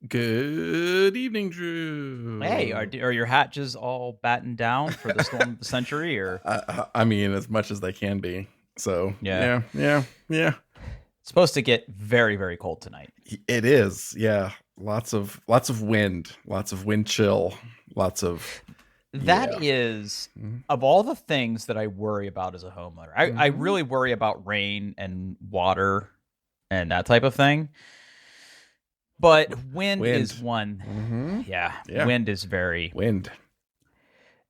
Good evening, Hey, Drew. are your hatches all battened down for the storm of the century? Or I mean, as much as they can be. So yeah, yeah. it's supposed to get very, very cold tonight. It is. Yeah, lots of wind chill, lots of That yeah. is, Mm-hmm. of all the things that I worry about as a homeowner, I Mm-hmm. really worry about rain and water and that type of thing. But wind is Wind. one. Mm-hmm. Yeah, Yeah, wind is very. wind.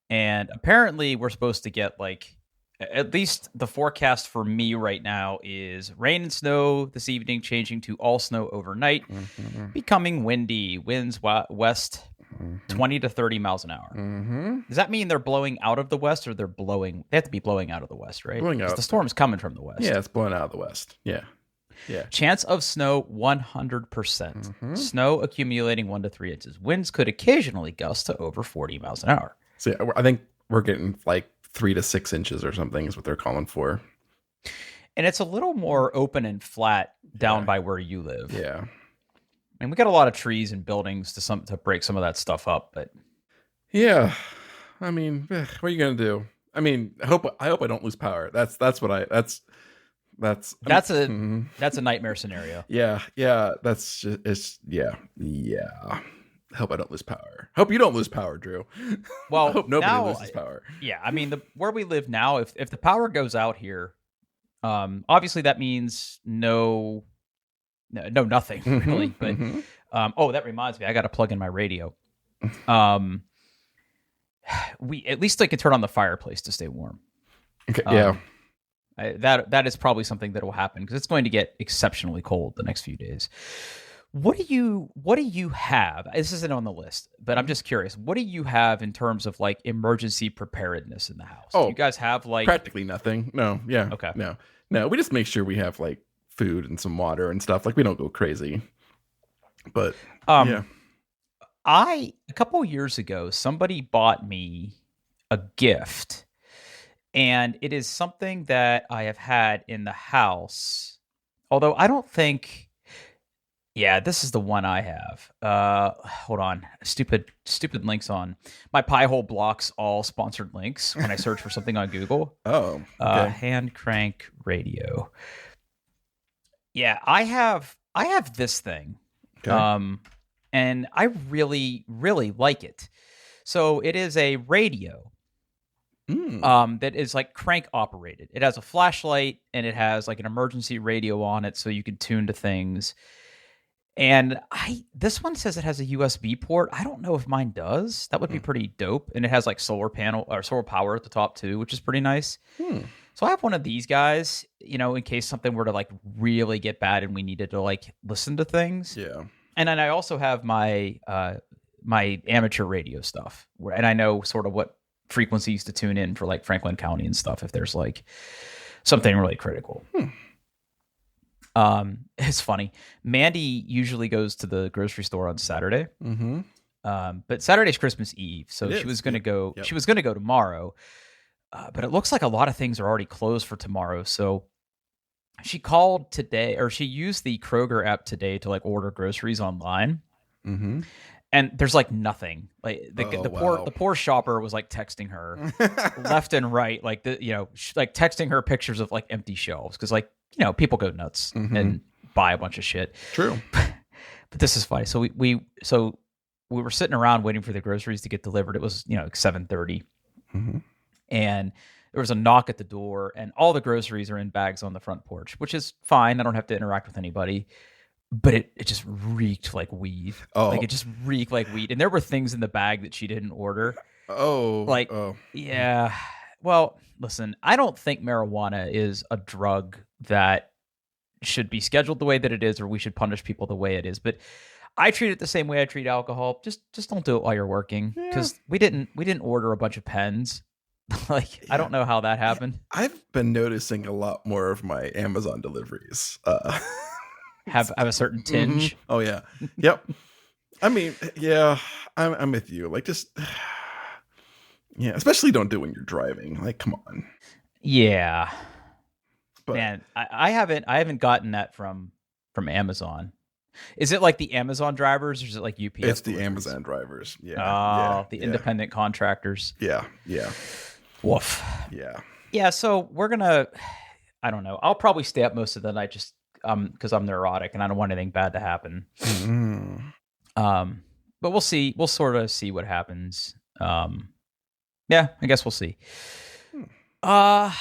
And apparently, we're supposed to get like, at least the forecast for me right now is rain and snow this evening, changing to all snow overnight, Mm-hmm. becoming windy, winds west Mm-hmm. 20 to 30 miles an hour. Mm-hmm. Does that mean they're blowing out of the west, or they have to be blowing out of the west, right? Blowing Because the out. storm's coming from the Yeah, west. it's blowing out of the west. Yeah, yeah. Chance of snow 100%. Mm-hmm. Snow accumulating 1 to 3 inches. Winds could occasionally gust to over 40 miles an hour. So yeah, I think we're getting like 3 to 6 inches or something is what they're calling for. And it's a little more open and flat down Yeah. by where you live. Yeah. And we got a lot of trees and buildings to break some of that stuff up, but Yeah. I mean, what are you gonna do? I mean, I hope I don't lose power. That's what I that's I that's a mhm. that's a nightmare scenario. Yeah. That's just it's yeah. I hope I don't lose power. Hope you don't lose power, Drew. I Well, hope nobody now, loses power. yeah, I mean, where we live now, if the power goes out here, obviously that means nothing really. But Mhm. oh, that reminds me, I got to plug in my radio. Um, we at least I can turn on the fireplace to stay warm. Okay, yeah. That is probably something that will happen because it's going to get exceptionally cold the next few days. What do you have? This isn't on the list, but I'm just curious. What do you have in terms of like emergency preparedness in the house? Do Oh, you guys have like practically nothing. No, yeah. okay? No. We just make sure we have like food and some water and stuff. Like we don't go crazy. But yeah. Um, a couple years ago, somebody bought me a gift, and it is something that I have had in the house. Although I don't think, yeah, this is the one I have. Hold on, stupid links on my Pi-hole blocks all sponsored links when I search for something on Google. Oh, okay. Hand crank radio. Yeah, I have this thing. Okay. And I really, really like it. So it is a radio that is like crank operated. It has a flashlight and it has like an emergency radio on it so you can tune to things. And this one says it has a USB port. I don't know if mine does. That would be pretty dope. And it has like solar panel or solar power at the top too, which is pretty nice. So I have one of these guys, in case something were to like really get bad and we needed to like listen to things. Yeah. And then I also have my my amateur radio stuff, and I know sort of what frequencies to tune in for like Franklin County and stuff if there's like something really critical. It's funny. Mandy usually goes to the grocery store on Saturday, but Saturday's Christmas Eve, so she was going to go. Yep. She was going to go tomorrow, but it looks like a lot of things are already closed for tomorrow. So she called today, or she used the Kroger app today to like order groceries online. And there's like nothing. Like the poor shopper was like texting her left and right, like like texting her pictures of like empty shelves because like people go nuts and buy a bunch of shit. True. But this is funny. So we were sitting around waiting for the groceries to get delivered. It was like 7:30, and there was a knock at the door, and all the groceries are in bags on the front porch, which is fine. I don't have to interact with anybody. But it just reeked like weed. Oh. Like it just reeked like weed. And there were things in the bag that she didn't order. Oh. Yeah. Well, listen, I don't think marijuana is a drug that should be scheduled the way that it is, or we should punish people the way it is. But I treat it the same way I treat alcohol. Just don't do it while you're working. Because we didn't order a bunch of pens. I don't know how that happened. I've been noticing a lot more of my Amazon deliveries. Have a certain tinge. Oh yeah. Yep. I mean, yeah, I'm with you. Like just yeah, especially don't do it when you're driving. Like, come on. Yeah. But man, I haven't gotten that from Amazon. Is it like the Amazon drivers, or is it like UPS? It's the deliveries? Amazon drivers. Yeah. Oh, the independent contractors. Yeah. Woof. Yeah. Yeah. So we're gonna. I don't know. I'll probably stay up most of the night just because I'm neurotic and I don't want anything bad to happen. But we'll see. We'll sort of see what happens. Yeah, I guess we'll see. I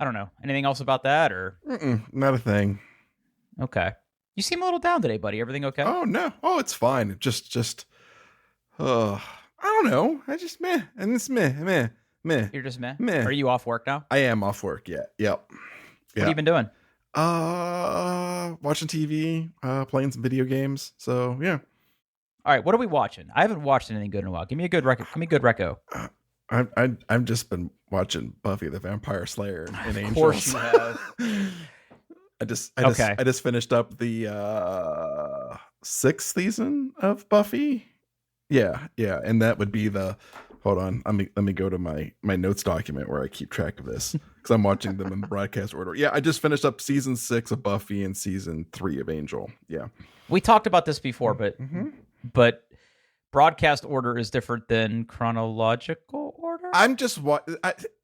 don't know. Anything else about that, or not a thing. Okay. You seem a little down today, buddy. Everything okay? Oh no. Oh, it's fine. Just. I don't know. I just meh, and it's meh. You're just meh. Meh. Are you off work now? I am off work. Yeah. Yep. What have you been doing? Watching TV, playing some video games. So yeah. All right. What are we watching? I haven't watched anything good in a while. Give me a good record. Give me a good reco. I've just been watching Buffy the Vampire Slayer and Angels. Of course you have. I just finished up the 6th season of Buffy. Yeah, and that would be the. Hold on, let me go to my notes document where I keep track of this because I'm watching them in broadcast order. Yeah, I just finished up season 6 of Buffy and season 3 of Angel. Yeah, we talked about this before, but broadcast order is different than chronological order. I'm just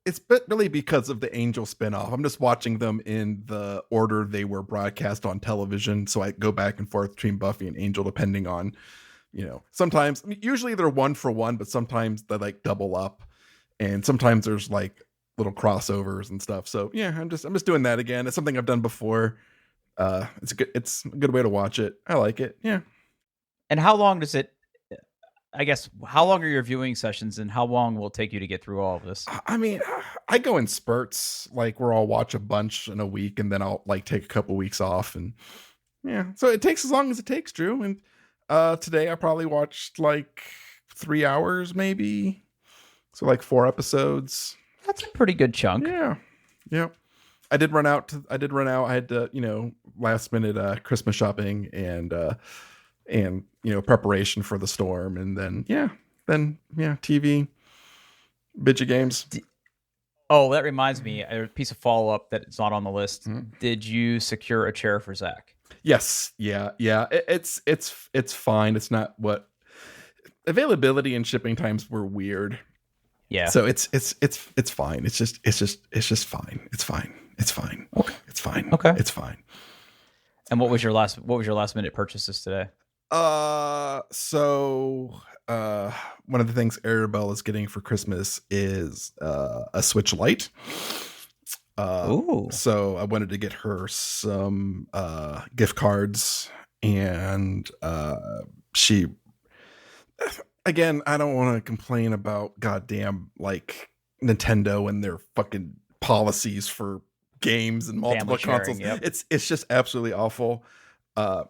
it's really because of the Angel spinoff. I'm just watching them in the order they were broadcast on television, so I go back and forth between Buffy and Angel depending on. Sometimes, usually they're 1 for 1, but sometimes they like double up, and sometimes there's like little crossovers and stuff. So yeah, I'm just doing that again. It's something I've done before. It's a good way to watch it. I like it. Yeah. And how long does it? I guess how long are your viewing sessions, and how long will it take you to get through all of this? I mean, I go in spurts, like where I'll watch a bunch in a week, and then I'll like take a couple weeks off, and yeah. So it takes as long as it takes, Drew. And today I probably watched like 3 hours, maybe. So like 4 episodes. That's a pretty good chunk. Yeah. I did run out. I had to, last minute Christmas shopping and preparation for the storm, and then TV, video games. Oh, that reminds me, a piece of follow up that is not on the list. Did you secure a chair for Zach? Yes. Yeah. It's fine. It's not what availability and shipping times were weird. Yeah. So it's fine. It's just fine. It's fine. Okay. It's fine. Okay. It's fine. And what was your last minute purchases today? So one of the things Arabelle is getting for Christmas is a Switch Lite. Ooh. So I wanted to get her some gift cards, and she, again, I don't want to complain about goddamn like Nintendo and their fucking policies for games and multiple consoles. Yep. It's just absolutely awful.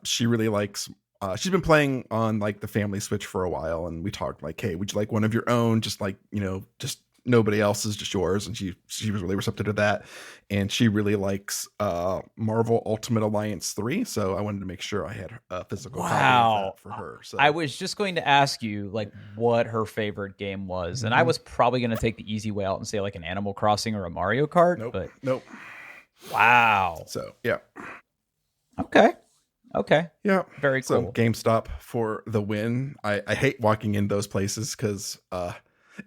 She really likes. She's been playing on like the family Switch for a while, and we talked like, hey, would you like one of your own? Just like, just nobody else's, just yours. And she was really receptive to that. And she really likes Marvel Ultimate Alliance 3. So I wanted to make sure I had a physical copy of that for her. So I was just going to ask you like what her favorite game was. And I was probably going to take the easy way out and say like an Animal Crossing or a Mario Kart. Nope. Wow. So yeah. Okay. Yeah. Very cool. So GameStop for the win. I hate walking in those places because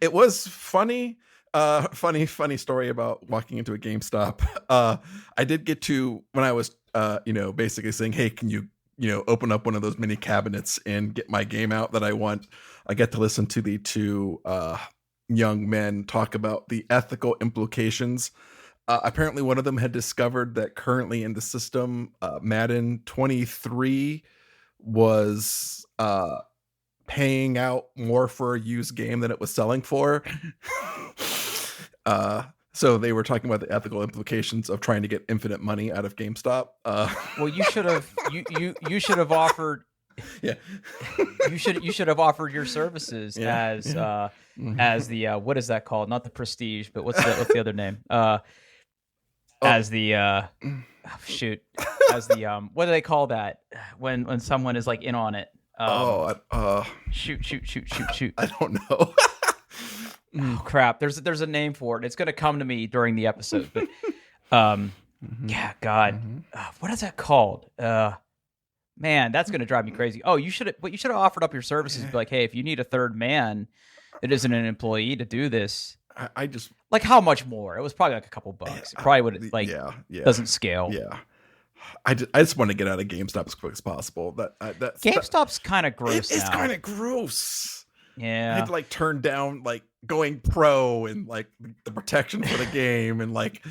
it was funny. Funny story about walking into a GameStop. I did get to, when I was basically saying, hey, can you open up one of those mini cabinets and get my game out that I want. I get to listen to the 2 young men talk about the ethical implications. Apparently one of them had discovered that currently in the system, Madden 23 was paying out more for a used game than it was selling for. So they were talking about the ethical implications of trying to get infinite money out of GameStop. Well, you should have you should have offered. Yeah. you should have offered your services as the what is that called? Not the Prestige, but what's the other name? As the as the what do they call that when someone is like in on it? Shoot. I don't know. Oh crap! There's a name for it. It's gonna come to me during the episode. But yeah, God, what is that called? Man, that's going to drive me crazy. Oh, you should have offered up your services. Be like, hey, if you need a third man that isn't an employee to do this, I just like how much more? It was probably like a couple bucks. It probably would like doesn't scale. Yeah. I just want to get out of GameStop as quick as possible. GameStop's kind of gross. It's kind of gross. Yeah, I had to like turn down like going pro and like the protection for the game and like,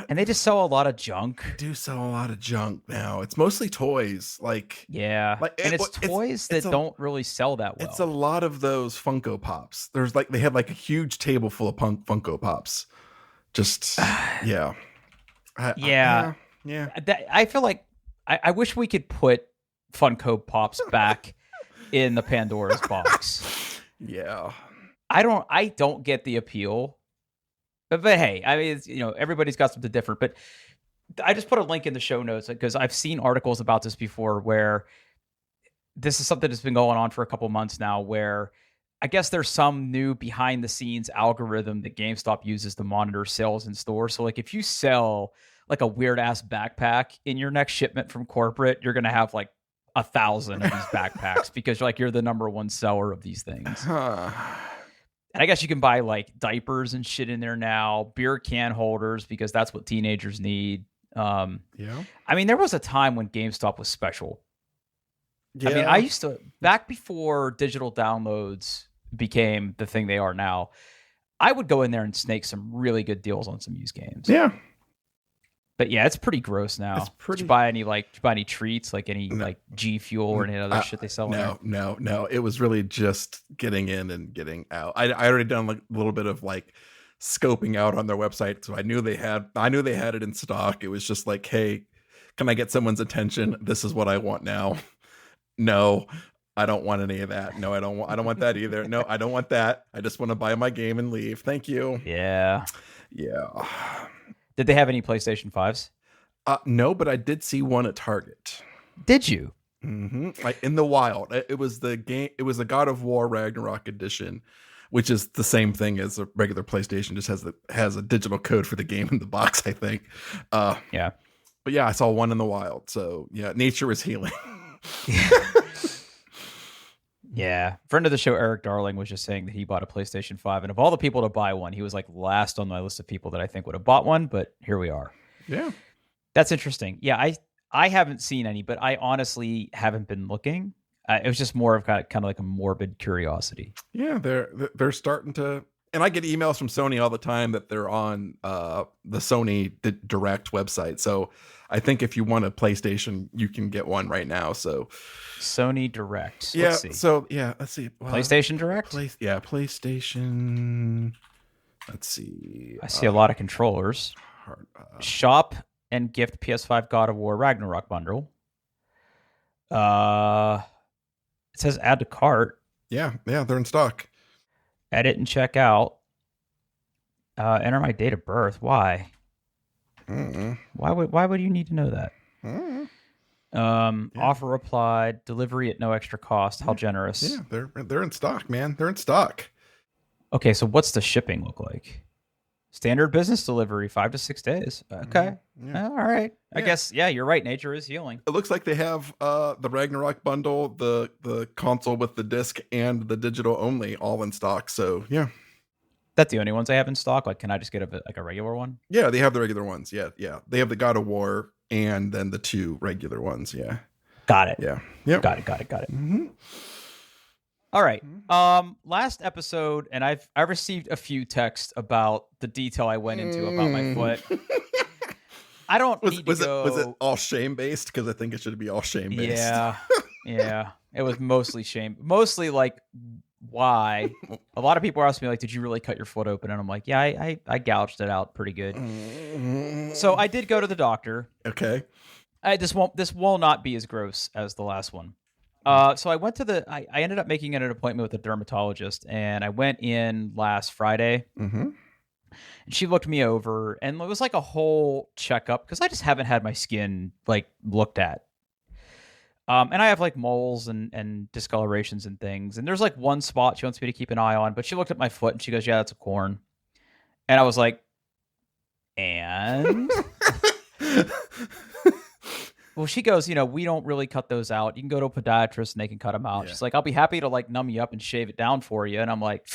and they just sell a lot of junk. They do sell a lot of junk now. It's mostly toys. Like and it's toys that don't really sell that well. It's a lot of those Funko Pops. There's like they had like a huge table full of Funko Pops. Just yeah. I feel like I wish we could put Funko Pops back in the Pandora's box. Yeah. I don't get the appeal. But hey, I mean, everybody's got something different. But I just put a link in the show notes because I've seen articles about this before where this is something that's been going on for a couple months now where I guess there's some new behind the scenes algorithm that GameStop uses to monitor sales in stores. So like if you sell like a weird ass backpack in your next shipment from corporate, you're going to have like 1,000 of these backpacks because you're the number one seller of these things. And I guess you can buy like diapers and shit in there now, beer can holders because that's what teenagers need. I mean, there was a time when GameStop was special. Yeah. I mean, I used to, back before digital downloads became the thing they are now, I would go in there and snake some really good deals on some used games. Yeah. But yeah, it's pretty gross now. Did you buy any treats, like any like G Fuel or any other shit they sell? No. It was really just getting in and getting out. I already done like a little bit of like scoping out on their website, so I knew they had it in stock. It was just like, hey, can I get someone's attention? This is what I want now. No, I don't want any of that. No, I don't want that either. No, I don't want that. I just want to buy my game and leave. Thank you. Yeah. Did they have any PlayStation 5s? No, but I did see one at Target. Did you? Mm-hmm. Like in the wild. It was the game. It was the God of War Ragnarok edition, which is the same thing as a regular PlayStation. Just has a digital code for the game in the box, I think. Yeah. But yeah, I saw one in the wild. So yeah, nature is healing. Yeah. Friend of the show, Eric Darling, was just saying that he bought a PlayStation 5. And of all the people to buy one, he was like last on my list of people that I think would have bought one. But here we are. Yeah. That's interesting. Yeah, I haven't seen any, but I honestly haven't been looking. It was just more of kind of like a morbid curiosity. Yeah, they're starting to... And I get emails from Sony all the time that they're on the Sony Direct website. So I think if you want a PlayStation, you can get one right now. So Sony Direct. Yeah. Let's see. PlayStation Direct. PlayStation. Let's see. I see a lot of controllers. Shop and gift PS5 God of War Ragnarok bundle. It says add to cart. Yeah, they're in stock. Edit and check out. Enter my date of birth. Why? Why would you need to know that? Offer applied. Delivery at no extra cost. How generous? Yeah, they're in stock, man. They're in stock. Okay, so what's the shipping look like? Standard business delivery, 5 to 6 days. Okay. Yeah. All right. I guess, you're right. Nature is healing. It looks like they have the Ragnarok bundle, the console with the disc, and the digital only all in stock. So, yeah. That's the only ones they have in stock? Like, can I just get a regular one? Yeah, they have the regular ones. Yeah. They have the God of War and then the 2 regular ones. Yeah. Got it. Yeah. Yep. Got it. Mm-hmm. All right. Last episode, and I received a few texts about the detail I went into about my foot. I don't need to go. Was it all shame based? Because I think it should be all shame based. Yeah. It was mostly shame. Mostly like why. A lot of people are asking me like, "Did you really cut your foot open?" And I'm like, "Yeah, I gouged it out pretty good." So I did go to the doctor. Okay. This will not be as gross as the last one. So I went to I ended up making an appointment with a dermatologist, and I went in last Friday. Mm-hmm. And she looked me over, and it was like a whole checkup because I just haven't had my skin like looked at. And I have like moles and discolorations and things. And there's like one spot she wants me to keep an eye on, but she looked at my foot and she goes, "Yeah, that's a corn." And I was like, and Well, she goes, we don't really cut those out. You can go to a podiatrist and they can cut them out. Yeah. She's like, I'll be happy to like numb you up and shave it down for you. And I'm like,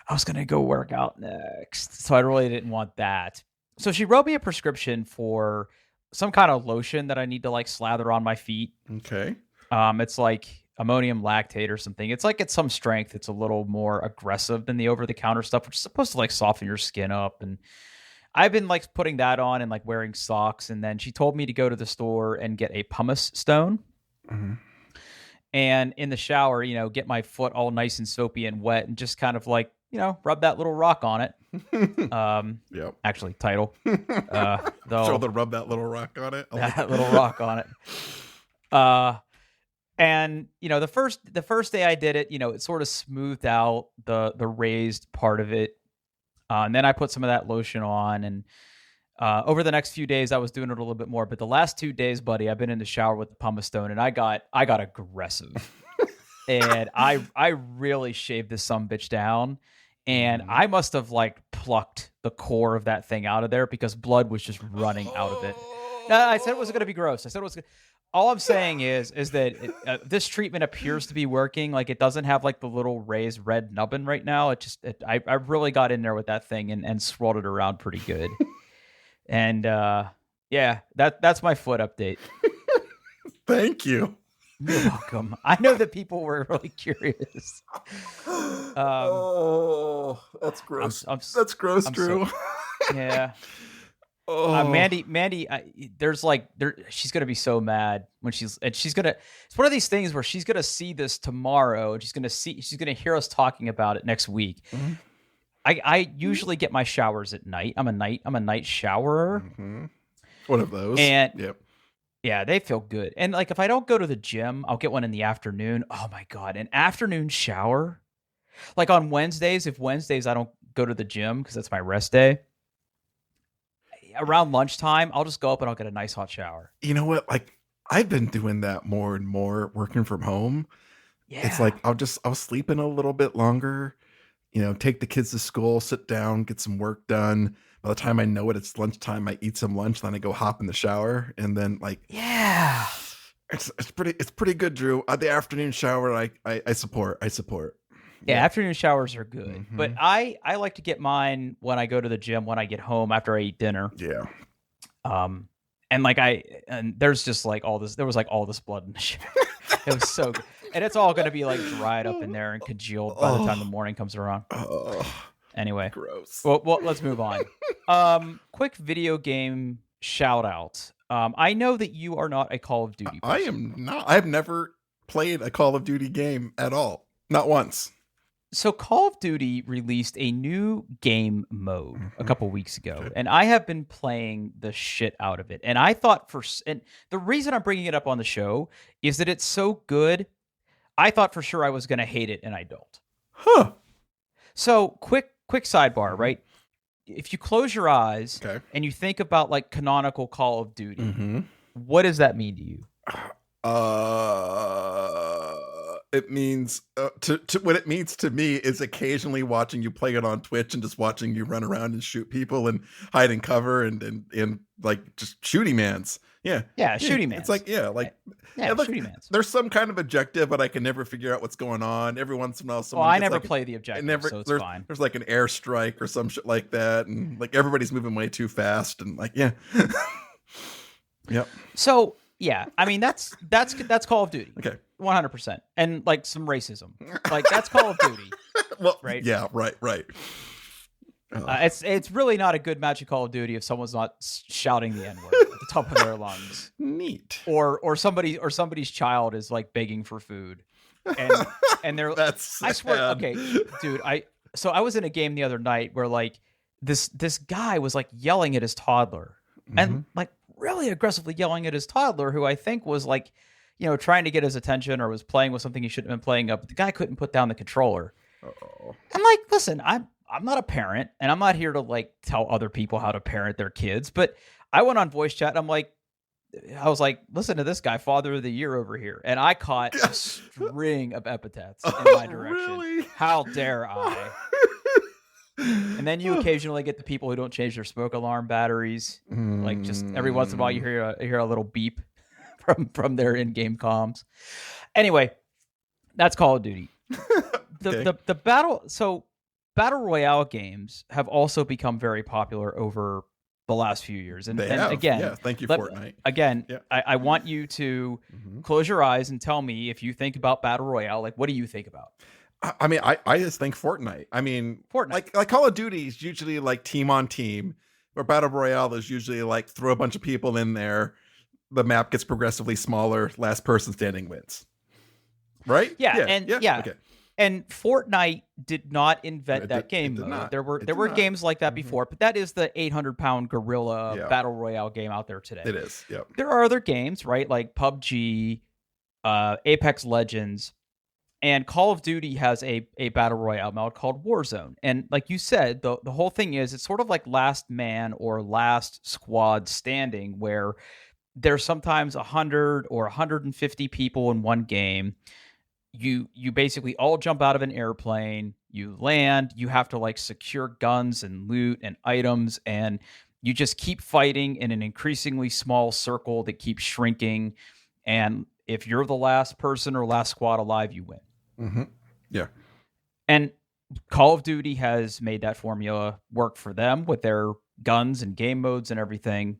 I was going to go work out next. So I really didn't want that. So she wrote me a prescription for some kind of lotion that I need to like slather on my feet. Okay. It's like ammonium lactate or something. It's like it's some strength. It's a little more aggressive than the over-the-counter stuff, which is supposed to like soften your skin up. And I've been like putting that on and like wearing socks. And then she told me to go to the store and get a pumice stone. Mm-hmm. And in the shower, get my foot all nice and soapy and wet and just kind of like, rub that little rock on it. Yep. Actually, title. So the rub that little rock on it. That little rock on it. And the first day I did it, it sort of smoothed out the raised part of it. And then I put some of that lotion on, and over the next few days I was doing it a little bit more. But the last 2 days, buddy, I've been in the shower with the pumice stone, and I got aggressive, and I really shaved this sumbitch down, and I must have like plucked the core of that thing out of there because blood was just running out of it. Now, I said it wasn't going to be gross. I said it was. All I'm saying is that this treatment appears to be working. Like it doesn't have like the little raised red nubbin right now. I really got in there with that thing and swirled it around pretty good. And yeah, that's my foot update. Thank you. You're welcome. I know that people were really curious. That's gross. That's gross, Drew. Yeah. Mandy, she's gonna be so mad when it's one of these things where she's gonna see this tomorrow and she's gonna hear us talking about it next week. Mm-hmm. I usually get my showers at night. I'm a night showerer. Mm-hmm. One of those. And yep. Yeah, they feel good. And like if I don't go to the gym, I'll get one in the afternoon. Oh my God, an afternoon shower. Like on Wednesdays, if Wednesdays I don't go to the gym because that's my rest day. Around lunchtime, I'll just go up and I'll get a nice hot shower. You know what? Like I've been doing that more and more working from home. Yeah. It's like I'll sleep in a little bit longer, take the kids to school, sit down, get some work done. By the time I know it, it's lunchtime. I eat some lunch, then I go hop in the shower, and then like it's pretty good, Drew. The afternoon shower, I support. Yeah, afternoon showers are good. Mm-hmm. But I like to get mine when I go to the gym, when I get home after I eat dinner. Yeah. And there's just like all this, there was like all this blood in the shower. It was so good. And it's all going to be like dried up in there and congealed by the time the morning comes around. Anyway. Gross. Well, let's move on. Quick video game shout out. I know that you are not a Call of Duty person. I am not. I've never played a Call of Duty game at all. Not once. So Call of Duty released a new game mode a couple weeks ago, and I have been playing the shit out of it. And I thought and the reason I'm bringing it up on the show is that it's so good. I thought for sure I was going to hate it, and I don't. Huh. So quick sidebar, right? If you close your eyes and you think about like canonical Call of Duty, what does that mean to you? It means what it means to me is occasionally watching you play it on Twitch and just watching you run around and shoot people and hide in cover and like just shooty mans. Yeah, shooty mans. It's like look, shooty mans. There's some kind of objective, but I can never figure out what's going on. Every once in a while, I never play the objective, so it's fine. There's like an airstrike or some shit like that, and like everybody's moving way too fast, and like yep. So yeah, I mean that's Call of Duty. Okay. 100%. And like some racism. Like that's Call of Duty. Well, right? Yeah, right. It's really not a good match of Call of Duty if someone's not shouting the N-word at the top of their lungs. Neat. Or somebody's child is like begging for food. And they're That's sad. I swear, okay, dude, I was in a game the other night where like this guy was like yelling at his toddler. And like really aggressively yelling at his toddler, who I think was like, trying to get his attention or was playing with something he shouldn't have been playing up. But the guy couldn't put down the controller. Uh-oh. And like, listen, I'm not a parent, and I'm not here to like tell other people how to parent their kids. But I went on voice chat. And I was like, listen to this guy, Father of the Year over here, and I caught a string of epithets in my direction. Really? How dare I? And then you occasionally get the people who don't change their smoke alarm batteries. Like just every once in a while you hear a little beep from their in-game comms. Anyway, that's Call of Duty. Okay. The battle royale games have also become very popular over the last few years. And again, thank you, Fortnite. Again, I want you to close your eyes and tell me if you think about battle royale. Like, what do you think about? I mean, I just think Fortnite. I mean, Fortnite. Like Call of Duty is usually like team on team, or Battle Royale is usually like throw a bunch of people in there. The map gets progressively smaller. Last person standing wins. Right? Yeah. Okay. And Fortnite did not invent that game mode. There were games like that before, but that is the 800-pound gorilla battle royale game out there today. It is. Yep. There are other games, right? Like PUBG, Apex Legends. And Call of Duty has a battle royale mode called Warzone. And like you said, the whole thing is it's sort of like last man or last squad standing, where there's sometimes 100 or 150 people in one game. You basically all jump out of an airplane, you land, you have to like secure guns and loot and items, and you just keep fighting in an increasingly small circle that keeps shrinking. And if you're the last person or last squad alive, you win. Mm-hmm. Yeah. And Call of Duty has made that formula work for them with their guns and game modes and everything.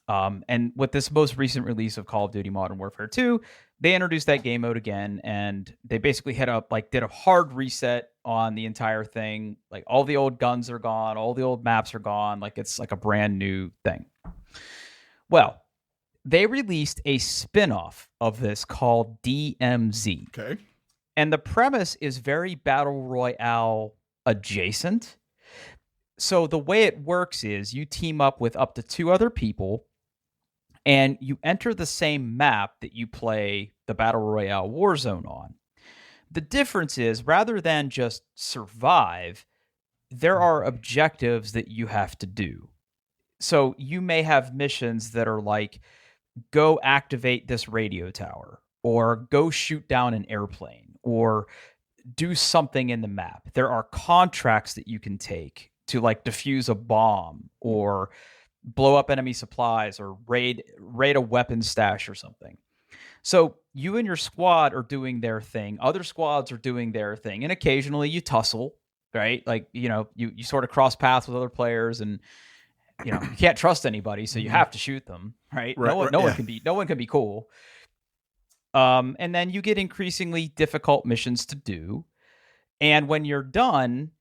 And with this most recent release of Call of Duty Modern Warfare 2, they introduced that game mode again, and they basically did a hard reset on the entire thing. Like all the old guns are gone, all the old maps are gone. Like it's like a brand new thing. Well, they released a spin-off of this called DMZ. Okay. And the premise is very battle royale adjacent. So the way it works is you team up with up to 2 other people, and you enter the same map that you play the battle royale Warzone on. The difference is, rather than just survive, there are objectives that you have to do. So you may have missions that are like, go activate this radio tower, or go shoot down an airplane, or do something in the map. There are contracts that you can take to like defuse a bomb or blow up enemy supplies or raid a weapons stash or something. So you and your squad are doing their thing. Other squads are doing their thing. And occasionally you tussle, right? Like, you sort of cross paths with other players, and you can't trust anybody, so you have to shoot them, right? No one can be cool. And then you get increasingly difficult missions to do. And when you're done,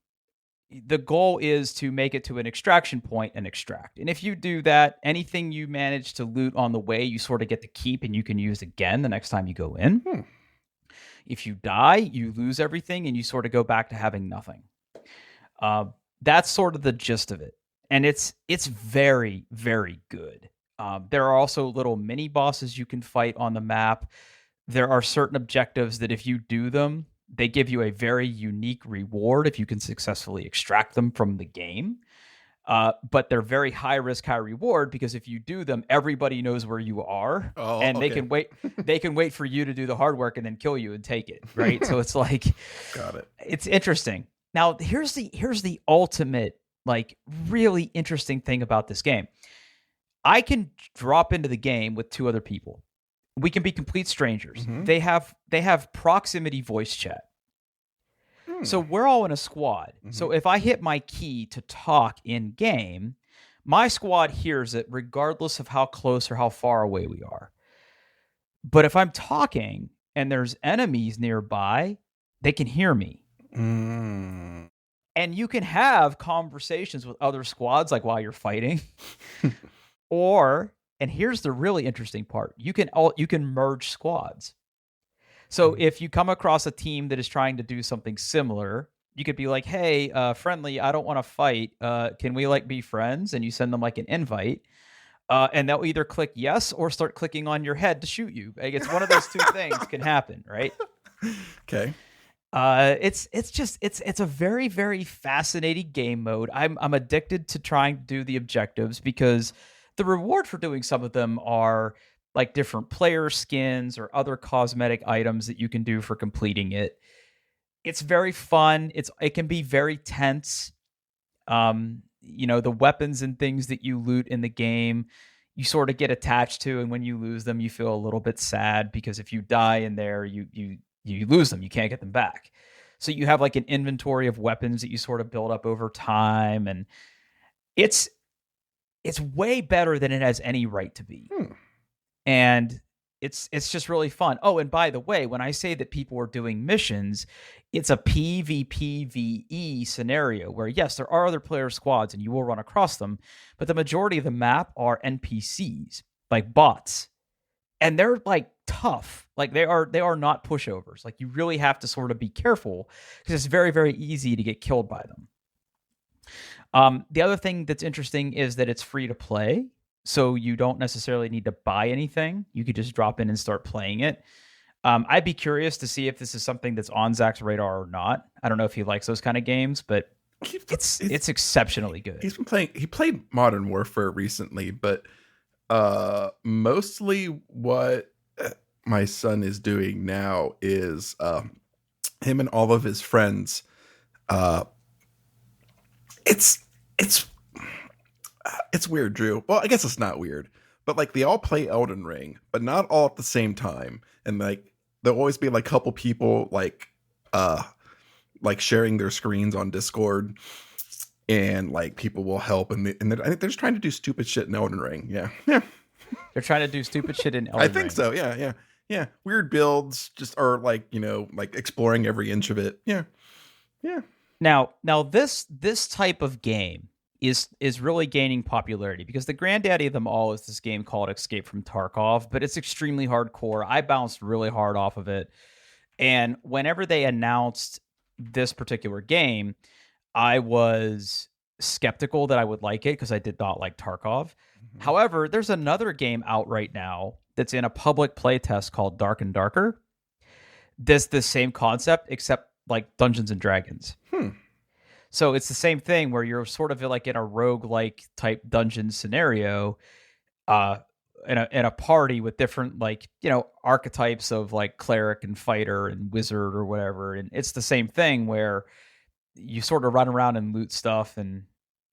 the goal is to make it to an extraction point and extract. And if you do that, anything you manage to loot on the way, you sort of get to keep and you can use again the next time you go in. If you die, you lose everything and you sort of go back to having nothing. That's sort of the gist of it. And it's very, very good. There are also little mini bosses you can fight on the map. There are certain objectives that if you do them, they give you a very unique reward if you can successfully extract them from the game. But they're very high risk, high reward, because if you do them, everybody knows where you are, and they can wait. They can wait for you to do the hard work and then kill you and take it. Right. So it's like, got it. It's interesting. Now here's the ultimate, like, really interesting thing about this game. I can drop into the game with 2 other people. We can be complete strangers. Mm-hmm. They have proximity voice chat. So we're all in a squad. Mm-hmm. So if I hit my key to talk in game, my squad hears it regardless of how close or how far away we are. But if I'm talking and there's enemies nearby, they can hear me. And you can have conversations with other squads, like while you're fighting. And here's the really interesting part. You can merge squads. So if you come across a team that is trying to do something similar, you could be like, hey, friendly, I don't want to fight. Can we like be friends? And you send them like an invite. And they'll either click yes or start clicking on your head to shoot you. Like, it's one of those 2 things can happen, right? Okay. It's a very, very fascinating game mode. I'm addicted to trying to do the objectives, because the reward for doing some of them are like different player skins or other cosmetic items that you can do for completing it. It's very fun. It can be very tense. The weapons and things that you loot in the game, you sort of get attached to, and when you lose them, you feel a little bit sad because if you die in there, you lose them. You can't get them back. So you have like an inventory of weapons that you sort of build up over time, and it's way better than it has any right to be. And it's just really fun. Oh, and by the way, when I say that people are doing missions, it's a PvPvE scenario where, yes, there are other player squads and you will run across them, but the majority of the map are NPCs, like bots. And they're like tough. Like they are not pushovers. Like you really have to sort of be careful because it's very, very easy to get killed by them. The other thing that's interesting is that it's free to play. So you don't necessarily need to buy anything. You could just drop in and start playing it. I'd be curious to see if this is something that's on Zach's radar or not. I don't know if he likes those kind of games, but it's exceptionally good. He played Modern Warfare recently, but mostly what my son is doing now is him and all of his friends. It's weird, Drew. Well, I guess it's not weird, but like they all play Elden Ring, but not all at the same time. And like there'll always be like a couple people like sharing their screens on Discord, and like people will help. And I think they're just trying to do stupid shit in Elden Ring. Yeah. They're trying to do stupid shit in Elden Ring. I think so. Yeah. Weird builds, just or like like exploring every inch of it. Yeah. Now this type of game is really gaining popularity because the granddaddy of them all is this game called Escape from Tarkov, but it's extremely hardcore. I bounced really hard off of it. And whenever they announced this particular game, I was skeptical that I would like it because I did not like Tarkov. Mm-hmm. However, there's another game out right now that's in a public playtest called Dark and Darker. That's the same concept, except like Dungeons and Dragons. So it's the same thing where you're sort of like in a roguelike type dungeon scenario, in a party with different like, archetypes of like cleric and fighter and wizard or whatever. And it's the same thing where you sort of run around and loot stuff, and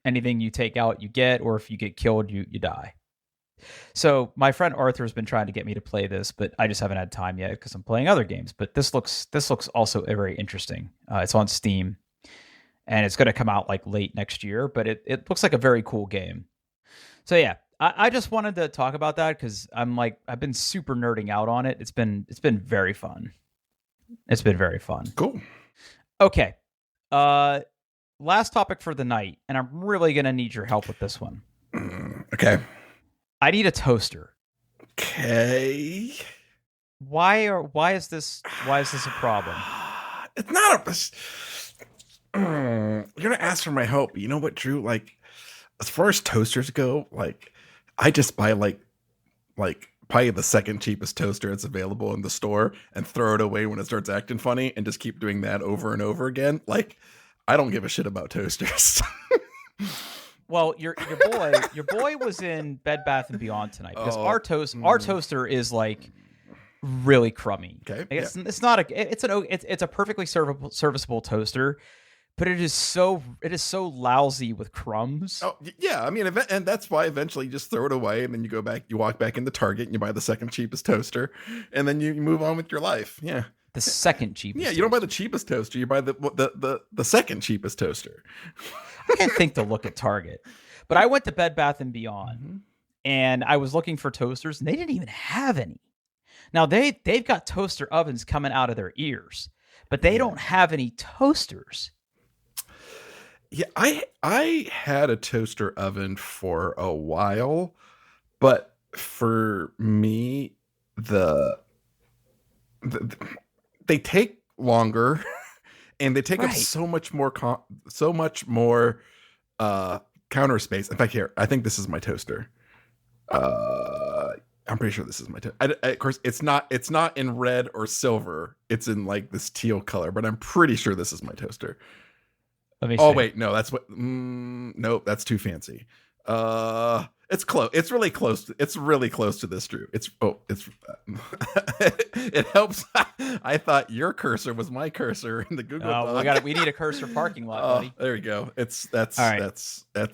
anything you take out, you get, or if you get killed, you die. So my friend Arthur has been trying to get me to play this, but I just haven't had time yet because I'm playing other games. But this looks also very interesting. It's on Steam. And it's going to come out like late next year, but it looks like a very cool game. So yeah, I just wanted to talk about that because I've been super nerding out on it. It's been very fun. It's been very fun. Cool. Okay. Last topic for the night, and I'm really going to need your help with this one. Okay. I need a toaster. Okay. Why is this a problem? It's not a... You're gonna ask for my help. You know what, Drew? Like, as far as toasters go, like, I just buy like probably the second cheapest toaster that's available in the store and throw it away when it starts acting funny, and just keep doing that over and over again. Like, I don't give a shit about toasters. Well, your boy was in Bed Bath and Beyond tonight because our toaster is like really crummy. Okay, it's a perfectly serviceable toaster. But it is so lousy with crumbs. Oh yeah, I mean, and that's why eventually you just throw it away, and then you walk back into Target and you buy the second cheapest toaster, and then you move on with your life. Yeah, the second cheapest. Yeah, you don't buy the cheapest toaster; you buy the second cheapest toaster. I can't think to look at Target, but I went to Bed Bath and Beyond, and I was looking for toasters, and they didn't even have any. Now they've got toaster ovens coming out of their ears, but they don't have any toasters. Yeah, I had a toaster oven for a while, but for me, they take longer, and they take up so much more counter space. In fact, here, I think this is my toaster. I'm pretty sure this is my toaster. Of course, it's not in red or silver. It's in like this teal color, but I'm pretty sure this is my toaster. Let me see. Wait, no, that's what. Nope, that's too fancy. It's close. It's really close. It's really close to this, Drew. It helps. I thought your cursor was my cursor in the Google Doc. We need a cursor parking lot, buddy. There you go. That's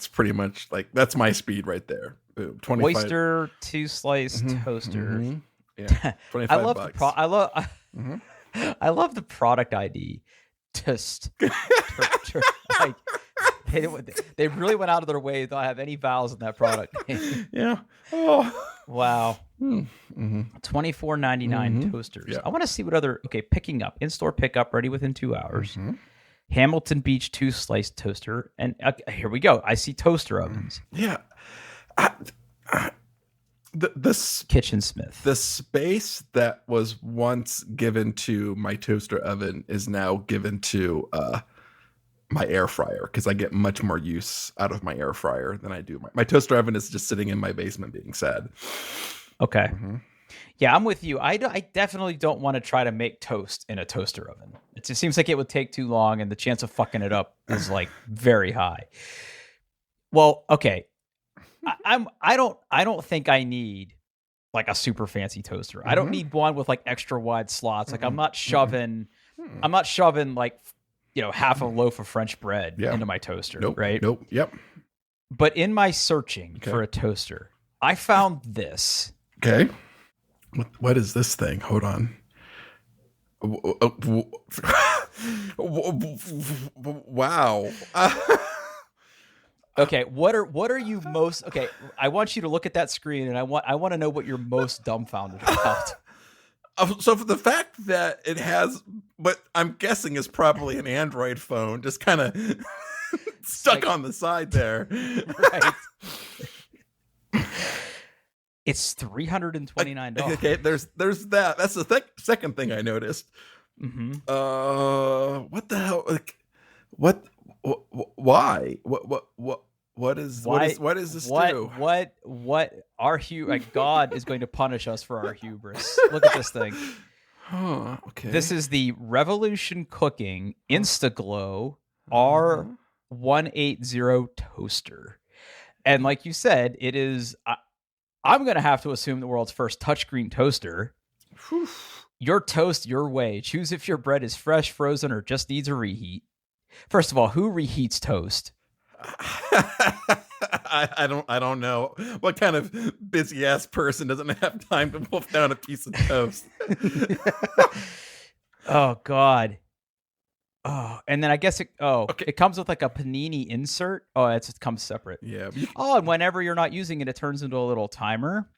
pretty much like that's my speed right there. Boom. 25. Oyster 2-slice toaster. Mm-hmm. Yeah. 25 bucks. I love the product ID. Just like they really went out of their way to not have any vowels in that product name. Yeah. Oh. Wow. Mm-hmm. $24.99 toasters. Yeah. I want to see what other picking up, in-store pickup, ready within 2 hours. Mm-hmm. Hamilton Beach 2-slice toaster. And here we go. I see toaster ovens. Yeah. This Kitchen Smith. The space that was once given to my toaster oven is now given to my air fryer, because I get much more use out of my air fryer than I do. My toaster oven is just sitting in my basement being sad. Okay. Mm-hmm. Yeah, I'm with you. I definitely don't want to try to make toast in a toaster oven. It just seems like it would take too long, and the chance of fucking it up is like very high. Well, okay. I don't think I need like a super fancy toaster. Mm-hmm. I don't need one with like extra wide slots. Like I'm not shoving like, half a loaf of French bread into my toaster. Nope, right? Nope. Yep. But in my searching for a toaster, I found this. Okay. What is this thing? Hold on. Wow. Okay, what are you most I want you to look at that screen, and I want to know what you're most dumbfounded about. So for the fact that it has, but I'm guessing is probably an Android phone, just kind of stuck on the side there. Right. It's $329. Okay, there's that. That's the second thing I noticed. Mm-hmm. What the hell? Like, what? Why? What is this do? What our God is going to punish us for our hubris. Look at this thing. Okay. This is the Revolution Cooking Instaglow R180 toaster. And like you said, it is I'm going to have to assume the world's first touchscreen toaster. Whew. Your toast your way. Choose if your bread is fresh, frozen, or just needs a reheat. First of all, who reheats toast? I don't know. What kind of busy ass person doesn't have time to wolf down a piece of toast? Oh God. Oh, and then I guess it comes with like a panini insert. Oh, it comes separate. Yeah. Oh, and whenever you're not using it, it turns into a little timer.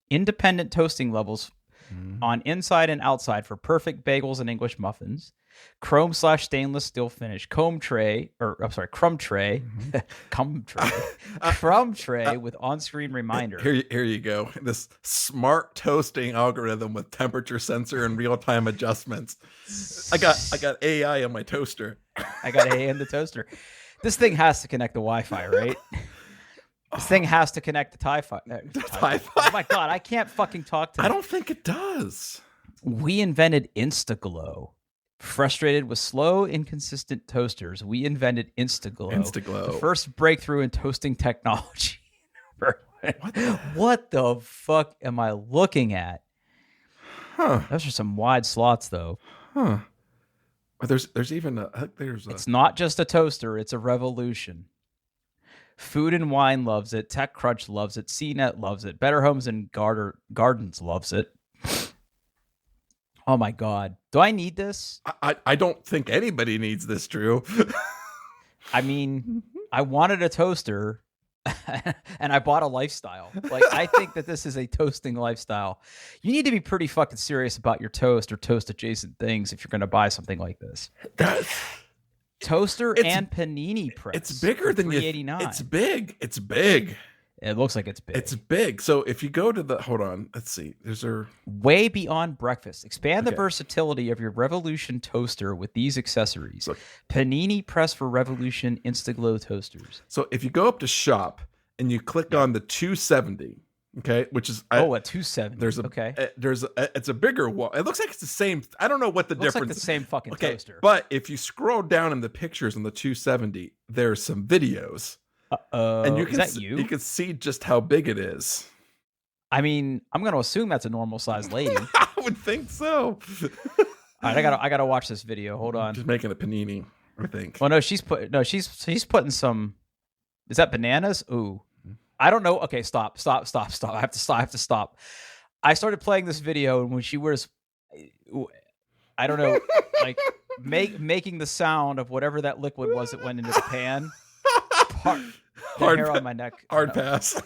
Independent toasting levels on inside and outside for perfect bagels and English muffins. Chrome/stainless steel finish. Crumb tray. Crumb tray with on-screen reminder. Here you go. This smart toasting algorithm with temperature sensor and real-time adjustments. I got AI on my toaster. I got AI in the toaster. This thing has to connect to Wi-Fi, right? This thing has to connect to Ti-Fi. Oh my God, I can't fucking talk to I don't think it does. We invented Instaglow. Frustrated with slow, inconsistent toasters, we invented Instaglow. The first breakthrough in toasting technology. What the fuck am I looking at? Huh. Those are some wide slots, though. Huh. There's even It's not just a toaster, it's a revolution. Food and Wine loves it. TechCrunch loves it. CNET loves it. Better Homes and Gardens loves it. Oh my God. Do I need this? I don't think anybody needs this, Drew. I mean, I wanted a toaster and I bought a lifestyle. Like, I think that this is a toasting lifestyle. You need to be pretty fucking serious about your toast or toast adjacent things if you're going to buy something like this. Toaster and panini press. It's bigger than $389. It's big. It's big. It looks like it's big. It's big. So if you go to hold on, let's see. There's way beyond breakfast. Expand the versatility of your Revolution toaster with these accessories. Look. Panini press for Revolution Instaglow toasters. So if you go up to shop and you click on the 270, okay, which is a 270. It's a bigger wall. It looks like it's the same. I don't know what the difference. Looks like the same fucking toaster. But if you scroll down in the pictures on the 270, there's some videos. And Is that you? You can see just how big it is. I mean, I'm going to assume that's a normal sized lady. I would think so. All right, I gotta watch this video. Hold on. She's making a panini, I think. Well, no, she's putting some. Is that bananas? Ooh, I don't know. Okay, stop. I have to stop. I started playing this video, and when she was, I don't know, like making the sound of whatever that liquid was that went into the pan. Hair on my neck. Hard pass.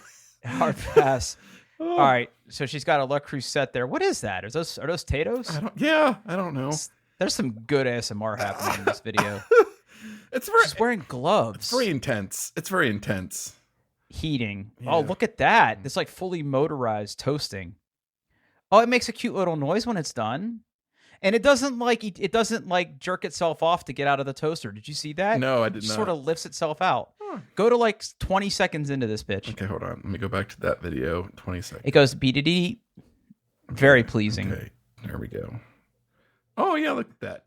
Hard pass. Oh. All right, so she's got a La Crusette there. What is that? Are those potatoes? I don't know. There's some good ASMR happening in this video. She's wearing gloves. It's very intense. Heating. Yeah. Oh, look at that. It's like fully motorized toasting. Oh, it makes a cute little noise when it's done. And it doesn't jerk itself off to get out of the toaster. Did you see that? No, I did not. It sort of lifts itself out. Go to like 20 seconds into this bitch. Okay, hold on. Let me go back to that video. 20 seconds. It goes B-D-D. Very pleasing. Okay, there we go. Oh, yeah, look at that.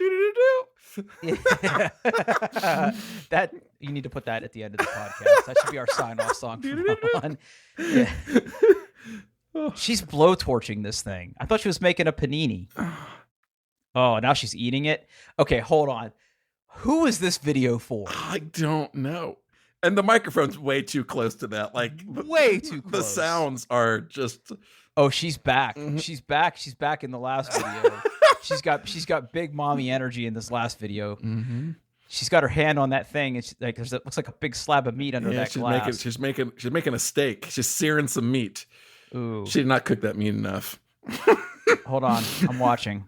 That you need to put that at the end of the podcast. That should be our sign-off song from now on. Yeah. She's blowtorching this thing. I thought she was making a panini. Oh, now she's eating it? Okay, hold on. Who is this video for? I don't know. And the microphone's way too close to that. Like way too close. The sounds are just. Oh, she's back. Mm-hmm. She's back. She's back in the last video. she's got big mommy energy in this last video. Mm-hmm. She's got her hand on that thing, and it looks like a big slab of meat under that glass. She's making a steak. She's searing some meat. Ooh. She did not cook that meat enough. Hold on, I'm watching.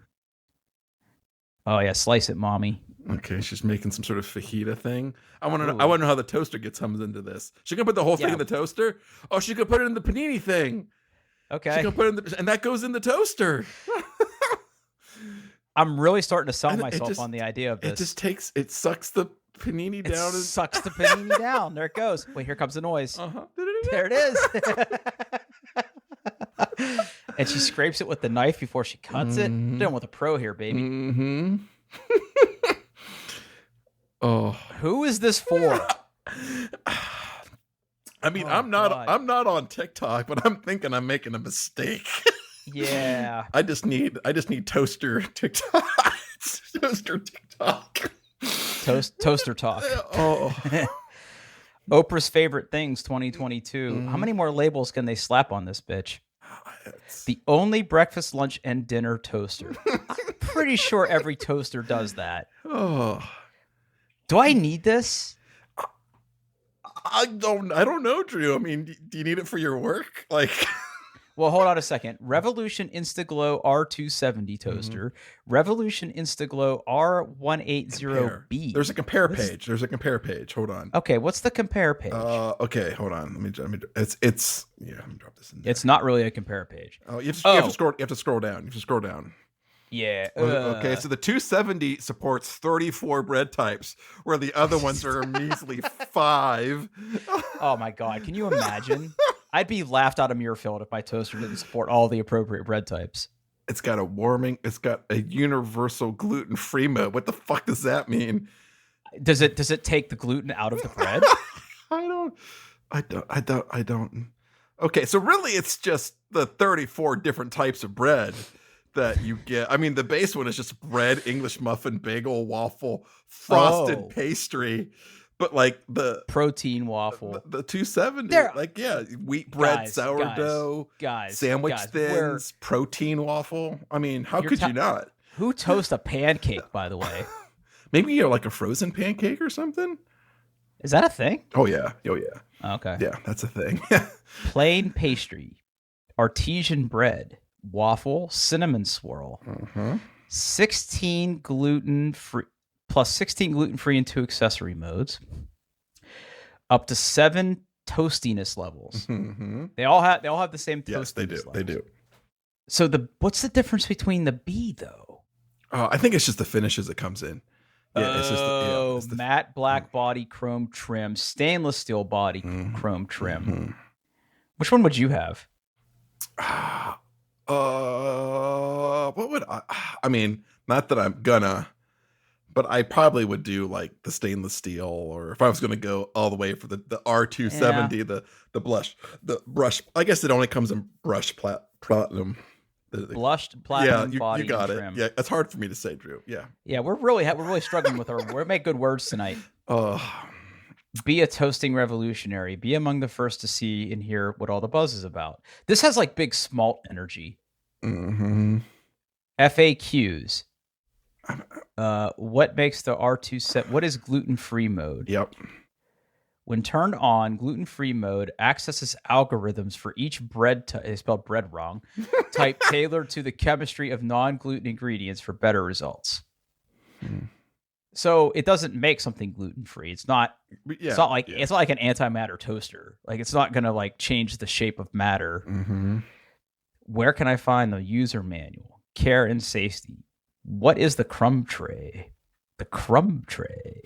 Oh yeah, slice it, mommy. Okay, she's making some sort of fajita thing. I want to know how the toaster gets hums into this. She gonna put the whole thing in the toaster? Oh, she could put it in the panini thing. Okay, she can put it and that goes in the toaster. I'm really starting to sell myself on the idea of this. It sucks the panini down. Sucks the panini down. There it goes. Wait, here comes the noise. Uh-huh. There it is. And she scrapes it with the knife before she cuts it. I'm dealing with a pro here, baby. Mm-hmm. Oh, who is this for? I mean, I'm not on TikTok, but I'm thinking I'm making a mistake. Yeah. I just need toaster TikTok. Toaster TikTok. Toaster talk. Oh. Oprah's favorite things 2022. Mm-hmm. How many more labels can they slap on this bitch? The only breakfast, lunch, and dinner toaster. I'm pretty sure every toaster does that. Oh. Do I need this? I don't know, Drew. I mean, do you need it for your work? Like, well, hold on a second. Revolution Instaglow R270 toaster. Mm-hmm. Revolution Instaglow R180B. There's a compare page. Hold on. Okay, what's the compare page? Okay, hold on. Let me it's yeah, let me drop this in there. It's not really a compare page. Oh, you have to scroll down. You have to scroll down. Yeah. Okay, so the 270 supports 34 bread types, where the other ones are a measly 5. Oh my God. Can you imagine? I'd be laughed out of Muirfield if my toaster didn't support all the appropriate bread types. It's got a universal gluten-free mode. What the fuck does that mean? Does it take the gluten out of the bread? I don't. Okay, so really it's just the 34 different types of bread that you get. I mean, the base one is just bread, English muffin, bagel, waffle, frosted pastry. But like the protein waffle, the 270, wheat bread, sourdough, sandwich thins, protein waffle. I mean, how could you not? Who toasts a pancake, by the way? Maybe you're like a frozen pancake or something. Is that a thing? Oh yeah. Okay. Yeah, that's a thing. Plain pastry, artesian bread, waffle, cinnamon swirl, 16 gluten free. Plus 16 gluten-free and 2 accessory modes. Up to 7 toastiness levels. Mm-hmm. They all have the same toastiness. Yes, they do. Levels. They do. So what's the difference between the B though? I think it's just the finishes it comes in. Yeah, it's the matte black body chrome trim, stainless steel body chrome trim. Mm-hmm. Which one would you have? What would I mean, not that I'm gonna. but I probably would do like the stainless steel, or if I was going to go all the way for the R270, the brush. I guess it only comes in brushed platinum. Blushed platinum body you got trim. it. Yeah, it's hard for me to say, Drew. Yeah, we're really struggling with we make good words tonight. Be a toasting revolutionary. Be among the first to see and hear what all the buzz is about. This has like big smalt energy. Mm-hmm. FAQs. What makes the R2 set? What is gluten-free mode? Yep. When turned on, gluten-free mode accesses algorithms for each they spelled bread wrong, type tailored to the chemistry of non-gluten ingredients for better results. So it doesn't make something gluten-free. It's not like an antimatter toaster. Like it's not going to like change the shape of matter. Mm-hmm. Where can I find the user manual? Care and safety. What is the crumb tray? The crumb tray.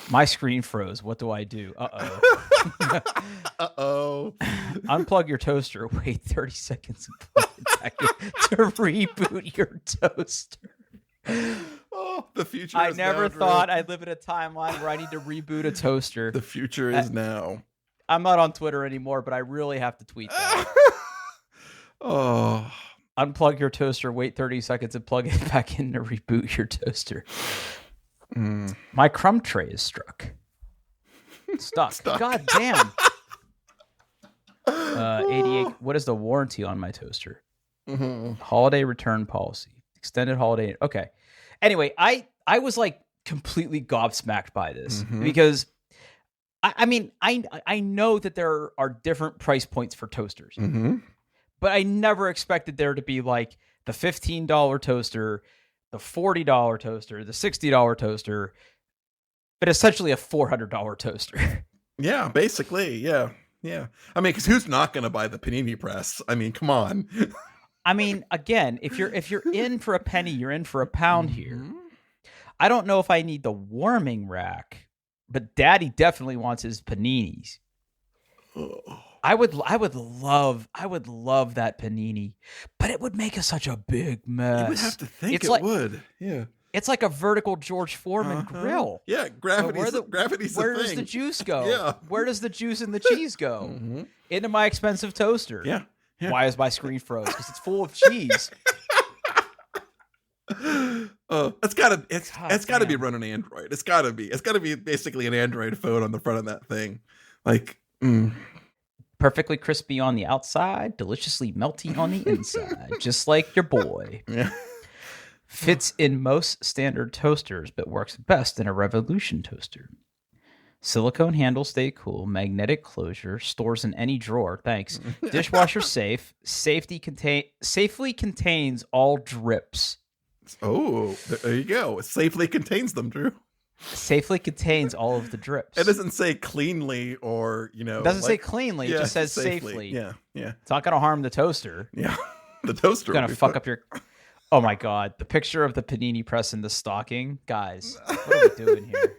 My screen froze. What do I do? Uh-oh. Uh-oh. Unplug your toaster. Wait 30 seconds and plug it back in to reboot your toaster. Oh, the future I is never now, thought I'd live in a timeline where I need to reboot a toaster. The future is now. I'm not on Twitter anymore, but I really have to tweet that. Oh. Unplug your toaster, wait 30 seconds, and plug it back in to reboot your toaster. My crumb tray is stuck. God damn. 88. What is the warranty on my toaster? Holiday return policy. Extended holiday. Okay. Anyway, I was like completely gobsmacked by this because I mean, I know that there are different price points for toasters. But I never expected there to be like the $15 toaster, the $40 toaster, the $60 toaster, but essentially a $400 toaster. Yeah, basically. Yeah. I mean, because who's not going to buy the panini press? I mean, come on. I mean, again, if you're in for a penny, you're in for a pound here. I don't know if I need the warming rack, but Daddy definitely wants his paninis. I would love that panini, but it would make such a big mess. You would have to think would. Yeah. It's like a vertical George Foreman grill. Yeah, gravity's where does the juice go? Yeah. Where does the juice and the cheese go? Into my expensive toaster. Yeah. Why is my screen froze? Because it's full of cheese. It's gotta be running Android. It's gotta be basically an Android phone on the front of that thing. Like perfectly crispy on the outside, deliciously melty on the inside, just like your boy. Yeah. Fits in most standard toasters, but works best in a Revolution toaster. Silicone handle, stay cool. Magnetic closure, stores in any drawer. Thanks. Dishwasher safe. Safely contains all drips. Oh, there you go. It safely contains them, Drew. Safely contains all of the drips. It doesn't say cleanly or, It doesn't say cleanly. It just says safely. Yeah. It's not going to harm the toaster. Yeah. The toaster. It's going to fuck up your... Oh, my God. The picture of the panini press in the stocking. Guys, what are we doing here?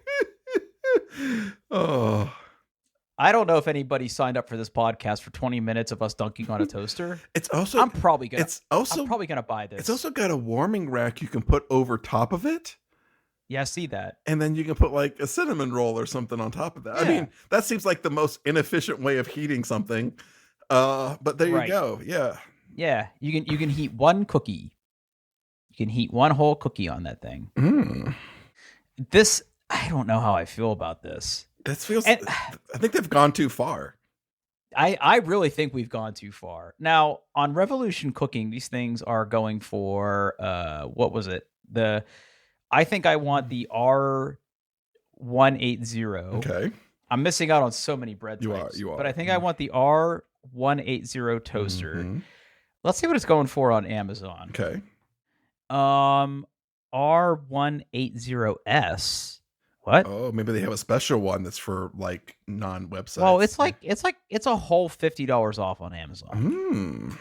Oh. I don't know if anybody signed up for this podcast for 20 minutes of us dunking on a toaster. I'm probably going to buy this. It's also got a warming rack you can put over top of it. Yeah, I see that. And then you can put like a cinnamon roll or something on top of that. Yeah. I mean, that seems like the most inefficient way of heating something. But there you go. Yeah. Yeah. You can heat one cookie. You can heat one whole cookie on that thing. I don't know how I feel about this. I think they've gone too far. I really think we've gone too far. Now, on Revolution Cooking, these things are going for, what was it? I think I want the R180. Okay. I'm missing out on so many bread types. You are. But I think I want the R180 toaster. Let's see what it's going for on Amazon. Okay. R180S. What? Oh, maybe they have a special one that's for like non-websites. Well, it's a whole $50 off on Amazon.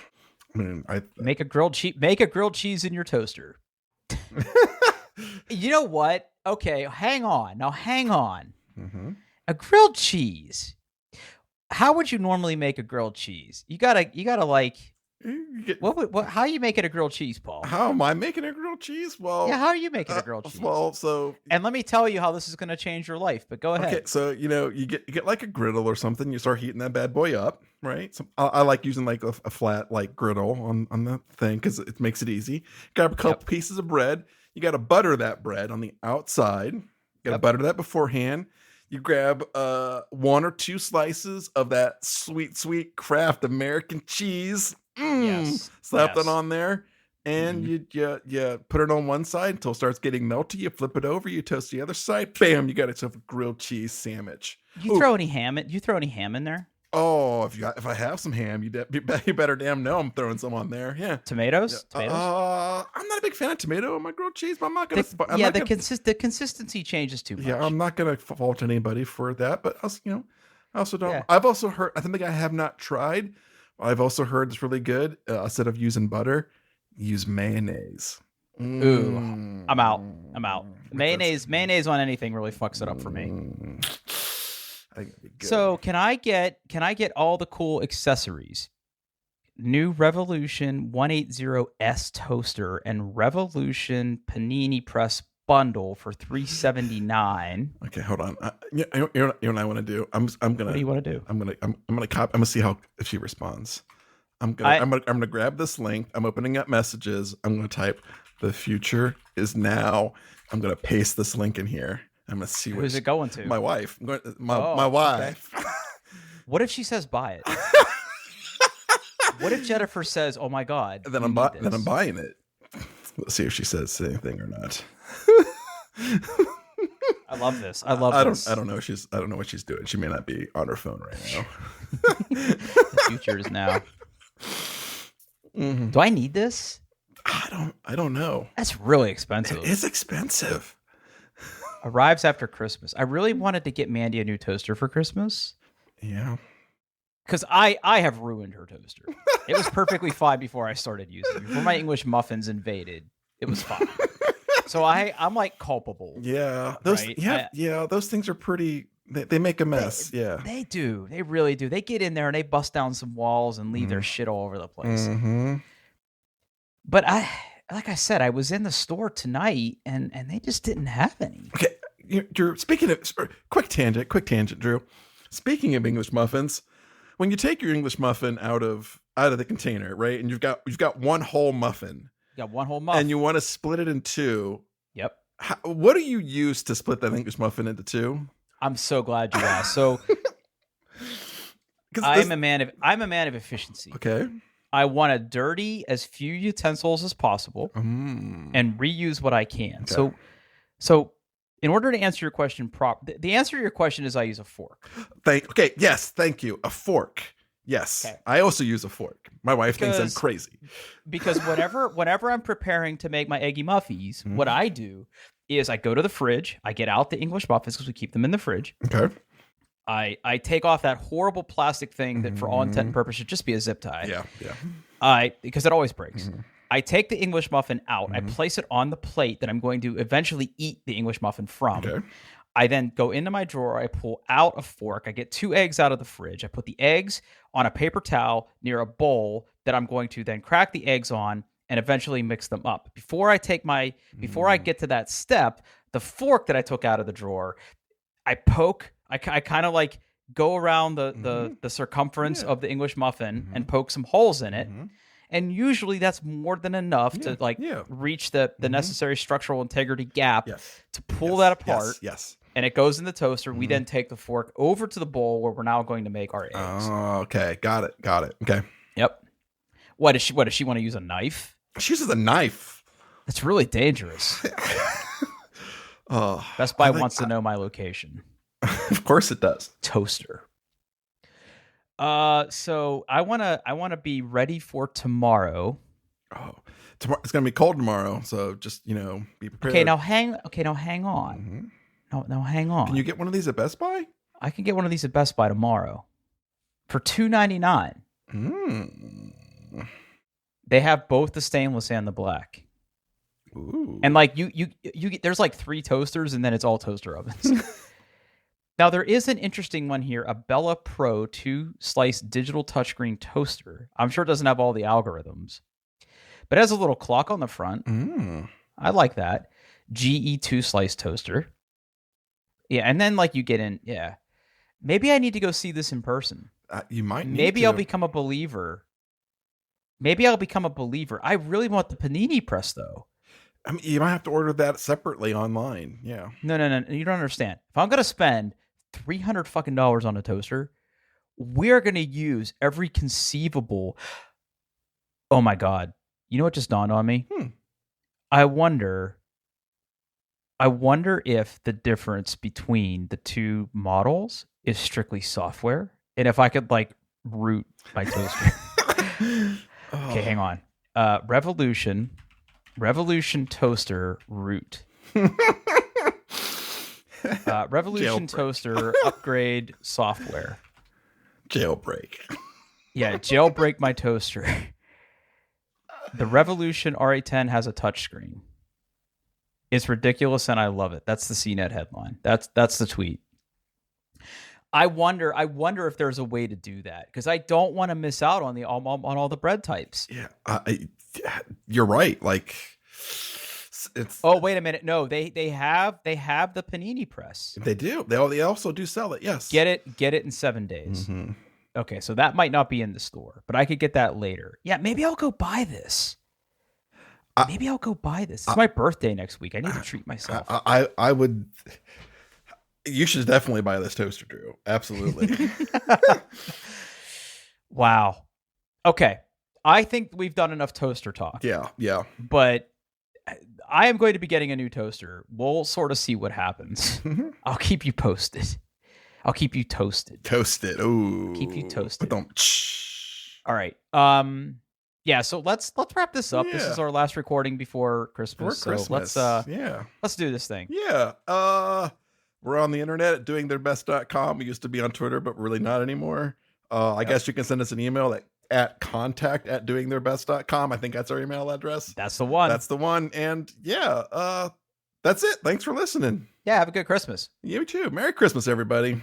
I mean, make a grilled cheese in your toaster. You know what? Okay, hang on. A grilled cheese. How would you normally make a grilled cheese? You gotta like How are you making a grilled cheese, Paul? How am I making a grilled cheese? Well, yeah, how are you making a grilled cheese? Well, and let me tell you how this is going to change your life. But go ahead. Okay, so you get like a griddle or something. You start heating that bad boy up, right? So I like using like a flat like griddle on the thing because it makes it easy. Grab a couple pieces of bread. You got to butter that bread on the outside. You got to butter that beforehand. You grab 1 or 2 slices of that sweet Kraft American cheese. Slap that on there, and you put it on one side until it starts getting melty. You flip it over, you toast the other side. Bam! You got yourself a grilled cheese sandwich. You throw any ham in there? Oh, if I have some ham, you better damn know I'm throwing some on there. Yeah, tomatoes. I'm not a big fan of tomato on my grilled cheese, but I'm not gonna. The consistency changes too much. Yeah, I'm not gonna fault anybody for that, but I also don't. Yeah. I've also heard. I think I have not tried. I've also heard it's really good. Instead of using butter, use mayonnaise. Ooh, I'm out. Mayonnaise on anything really fucks it up for me. So can I get all the cool accessories? New Revolution 180S toaster and Revolution panini press bundle for $379. Okay, hold on. You know what I want to do? I'm gonna. What do you want to do? I'm gonna see if she responds. I'm gonna grab this link. I'm opening up messages. I'm gonna type "The future is now." I'm gonna paste this link in here. I'm gonna see who's it going to. My wife. My wife. Okay. What if she says buy it? What if Jennifer says, "Oh my God"? Then I'm buying it. Let's see if she says anything or not. I love this. I don't know. I don't know what she's doing. She may not be on her phone right now. The future is now. Mm-hmm. Do I need this? I don't know. That's really expensive. It is expensive. Arrives after Christmas. I really wanted to get Mandy a new toaster for Christmas. Yeah. Because I have ruined her toaster. It was perfectly fine before I started using it. Before my English muffins invaded, it was fine. So I'm like culpable. Yeah. Those things are pretty. They make a mess. They do. They really do. They get in there and they bust down some walls and leave their shit all over the place. Mm-hmm. But like I said, I was in the store tonight and they just didn't have any. Okay, Drew. Speaking of quick tangent, Drew. Speaking of English muffins, when you take your English muffin out of the container, right, and you've got one whole muffin. You got one whole muffin, and you want to split it in two. Yep. What do you use to split that English muffin into two? I'm so glad you asked. So, I'm a man of efficiency. Okay. I want to dirty as few utensils as possible and reuse what I can. Okay. So in order to answer your question the answer to your question is I use a fork. Yes, thank you. A fork. Yes. Okay. I also use a fork. My wife thinks I'm crazy. Because whenever I'm preparing to make my eggy muffies, what I do is I go to the fridge, I get out the English muffins because we keep them in the fridge. Okay. I take off that horrible plastic thing that for all intent and purpose should just be a zip tie. Yeah. Because it always breaks. I take the English muffin out. I place it on the plate that I'm going to eventually eat the English muffin from. Okay. I then go into my drawer. I pull out a fork. I get 2 eggs out of the fridge. I put the eggs on a paper towel near a bowl that I'm going to then crack the eggs on and eventually mix them up. Before I get to that step, the fork that I took out of the drawer, I poke. I kind of like go around the circumference of the English muffin and poke some holes in it. And usually that's more than enough to reach the necessary structural integrity gap to pull that apart. Yes. And it goes in the toaster. We then take the fork over to the bowl where we're now going to make our eggs. Oh, okay. Got it. Okay. Yep. What does she want to use a knife? She uses a knife. That's really dangerous. Best Buy wants to know my location. Of course it does. Toaster. So I wanna be ready for tomorrow. Oh, tomorrow it's gonna be cold tomorrow, so just be prepared. Okay, now hang on. No, hang on. Can you get one of these at Best Buy? I can get one of these at Best Buy tomorrow for $2.99. They have both the stainless and the black. Ooh. And like you get, there's like 3 toasters, and then it's all toaster ovens. Now, there is an interesting one here, a Bella Pro 2-slice digital touchscreen toaster. I'm sure it doesn't have all the algorithms, but it has a little clock on the front. I like that. GE 2-slice toaster. Yeah, and then like you get in, yeah. Maybe I need to go see this in person. You might need Maybe to. I'll become a believer. I really want the panini press, though. I mean, you might have to order that separately online. Yeah. No. You don't understand. If I'm going to spend $300 fucking on a toaster, we're going to use every conceivable. Oh my God. You know what just dawned on me? I wonder if the difference between the two models is strictly software, and if I could like root my toaster. Okay, hang on. Revolution toaster root. Revolution toaster upgrade software. Jailbreak. Yeah, jailbreak my toaster. The Revolution R810 has a touchscreen. It's ridiculous and I love it. That's the CNET headline. That's the tweet. I wonder if there's a way to do that, because I don't want to miss out on all the bread types. Yeah, you're right. Like, it's. Oh, wait a minute. No, they have the panini press. They do. They also do sell it. Yes. Get it in 7 days. Okay, so that might not be in the store, but I could get that later. Yeah, maybe I'll go buy this. It's my birthday next week. I need to treat myself. I would. You should definitely buy this toaster, Drew. Absolutely. Wow. Okay. I think we've done enough toaster talk. Yeah. But I am going to be getting a new toaster. We'll sort of see what happens. I'll keep you posted. I'll keep you toasted. Toasted. Ooh. Keep you toasted. But don't. All right. Yeah, so let's wrap this up. Yeah. This is our last recording before Christmas. So let's do this thing. Yeah. We're on the internet at doingtheirbest.com. We used to be on Twitter, but we're really not anymore. I guess you can send us an email at contact@doingtheirbest.com. I think that's our email address. That's the one. And that's it. Thanks for listening. Yeah, have a good Christmas. You too. Merry Christmas, everybody.